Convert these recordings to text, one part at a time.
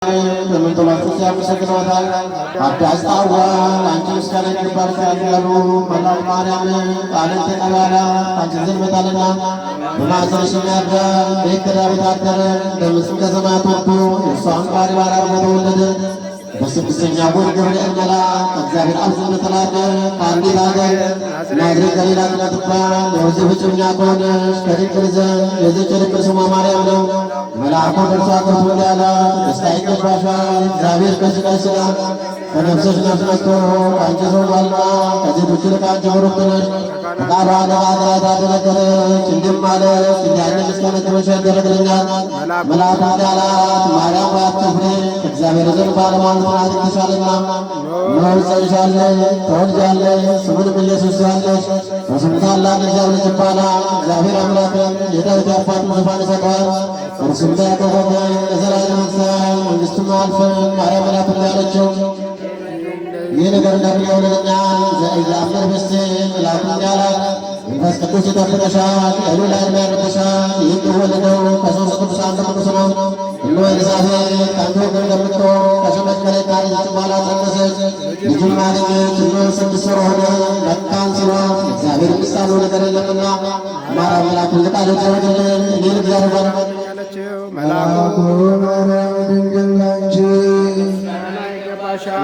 በመንተላቱ ሲያመሰግኗታል። አዳስ ጣዋን አንቺ ምስጋና ይገባሻል ያሉ መላው ማርያም ቃልን ተቀባላ አንቺ ዘንበታልና በማኅፀንሽ የሚያድር ቤት ከዳዊት አደረ ለምስም ከሰማያት ወርዶ የእርሷን ባሪ ባሪያ ተወለደ። በስድስተኛ ወር ገብርኤል መልአክ ከእግዚአብሔር አብ ዘንድ ተላከ። ከአንዲት አገር ናዝሬት ገሊላ ከምትባል የዮሴፍ እጮኛ ከሆነች ከድንግል ዘንድ የዚህች ድንግል ስሟ ማርያም ነው። መልአኩ ደርሷ ገብቶ እንዲህ አላት፣ ደስታ ይገባሻል፣ እግዚአብሔር በሥጋሽ ሥጋ ከነፍስሽ ነፍስ ነስቶ ከአንቺ ሰውሯልና ከሴቶች ይልቅ አንቺ ብሩክት ነሽ። ቃሏ ለማጥራት አደረገለች፣ እንዲህም አለች፣ እንዲህ ዓይነት ምስጋና ክብርሽ ይደረግልኛል። መልአኩ እንዲህ አላት፣ ማርያም ሆይ አትፍሪ፣ ከእግዚአብሔር ዘንድ ባለሟል ጽናት ይገኝሻልና እነሆ ትፀንሻለሽ፣ ትወልጃለሽ፣ ስሙንም ኢየሱስ ትዪዋለሽ። በስሙ ታላቅ እግዚአብሔር ይባላል። እግዚአብሔር አምላክም የዳዊት አባቱን ዙፋን ይሰጠዋል። እርሱም ያዕቆብን ለዘላለም ይነግሣል፣ መንግሥቱም አያልፍም። ማርያም መልአኩን እንዲህ አለችው፣ ይህ ነገር እንደምን ይሆንልኛል? ዘኢያእምር ብእሴ። መልአኩም እንዲህ አላት፣ መንፈስ ቅዱስ ይጠብቅሻል፣ የልዑል ኃይል ያድርብሻል። ይህ የሚወለደው ከሦስት ቅዱስ አንዱ ቅዱስ ነው። እነሆ ኤልሳቤጥ ከአንቺ ወገን እንደምትሆን ከሸመገለች ካረጀች በኋላ ጸነሰች፣ ልጅም አገኘች። እነሆ 6 ወር ሆነ፣ መካን ሲሆን እግዚአብሔር የሚሳነው ነገር የለምና። ማርያም መልአኩን ቃል ተወደልን ይህ እግዚአብሔር መልአኩ ማርያም ድንግል ናንቺ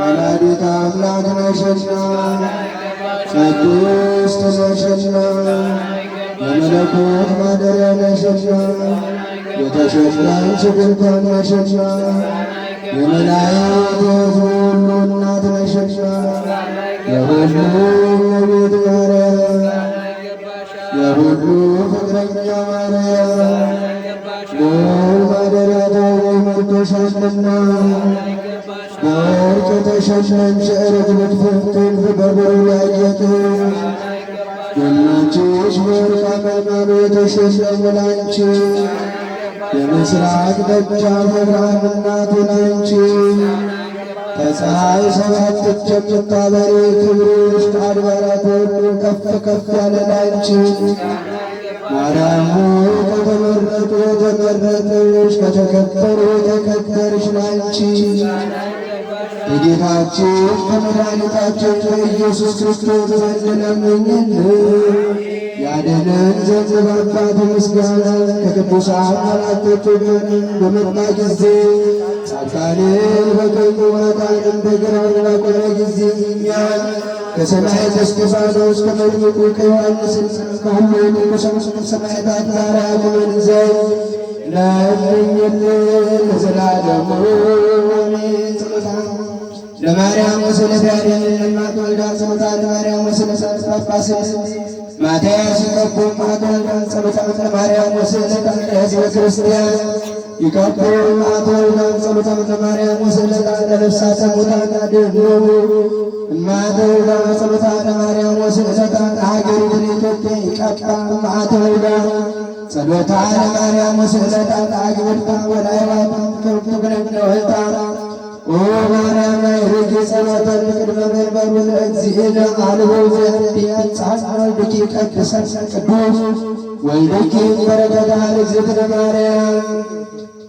ወላዲተ አምላክ ነሽና ቅድስት ነሽና የመለኮት ማደሪያ ነሽና የተሸላች ድንኳን ነሽና የመላእክት ሁሉ እናት ነሽና የሁሉ እመቤት ማርያም የሁሉ ፍቅረኛ ማርያም ልዑል ማደሪያ ተብሎ መርጦሻልና በወርቅ የተሸለምሽ ርግብት ክንፍ በብሩር ያጌጥሽ ገናችሽ በወርቅ አመልማሎ የተሸለሙ ላንቺ የምሥራቅ ደጃፍ የብርሃን እናቱ ላንቺ ከፀሐይ 7 እጅ የምታበሪ ክብርሽ ከአድባራት ሁሉ ከፍ ከፍ ያለ ላንቺ ማርያም ሆይ ከተመረጡ የተመረጥሽ ከተከበሩ የተከበርሽ ላንቺ የጌታችን ከመድኃኒታችን ከኢየሱስ ክርስቶስ ዘንድ ለምኝልን። ያድነን ዘንድ በአባቱ ምስጋና ከቅዱሳን መላእክቶቹ ጋር በመጣ ጊዜ ጻድቃንን በቀኙ ኃጥአንን በግራው ባቆመ ጊዜ እኛን ከሰማዕታት እስጢፋኖስ ከመጥምቁ ከዮሐንስና ከሁሉ ቅዱሳን ሰማዕታት ጋር ያቆመን ዘንድ ለምኝልን ለዘላለሙ አሜን። ለማርያም ወስብሐት ለእናቱ ወልዳ ጸሎታ ለማርያም ወስብሐት ጳጳስ ማትያስ ይቀቡ ማቶ ወልዳ ጸሎታ ለማርያም ወስብሐት ለሕዝበ ክርስቲያን ይቀቡ ማቶ ወልዳ ጸሎታ ለማርያም ወስብሐት ለነፍሳተ ሙታን አድኅኖ ማቶ ወልዳ ጸሎታ ለማርያም ወስብሐት ለሀገሪቱ ኢትዮጵያ ይቀባ ማቶ ወልዳ ጸሎታ ለማርያም ወስብሐት ለአግብርታ ወላይዋታ ክብርት ወልታ ኦ ማርያም ይርጂ ጸሎተን ቅድመ መንበሩ ለእግዚእነ አልቦ ዘንድ ጻጽና ብኪ ቀድሰን ቅዱስ ወልደኪ በረከታ ለእግዝእትነ ማርያም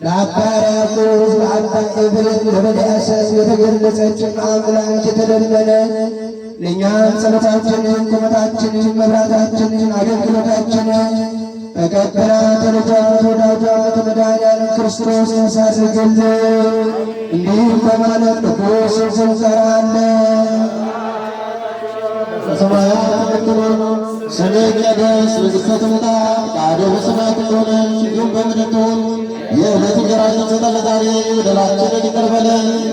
ለአባ ሕርያቆስ ለአባ ኤፍሬም ለመድኃኒዓለም የተገለጸች አምላክ የተለመነ ለእኛም ጸሎታችንን ቁመታችንን መብራታችንን አገልግሎታችንን በቀበላት ልጇት ወዳጇት መድኃኒዓለም ክርስቶስ ያሳርግልን። እንዲህም በማለት ቅዱስ ስም እንጠራለን። በሰማያት የምትኖር ስምህ ይቀደስ፣ መንግሥትህ ትምጣ፣ ፈቃድህ በሰማይ እንደሆነች እንዲሁም በምድር ትሁን። የዕለት እንጀራችንን ስጠን ዛሬ፣ በደላችንን ይቅር በለን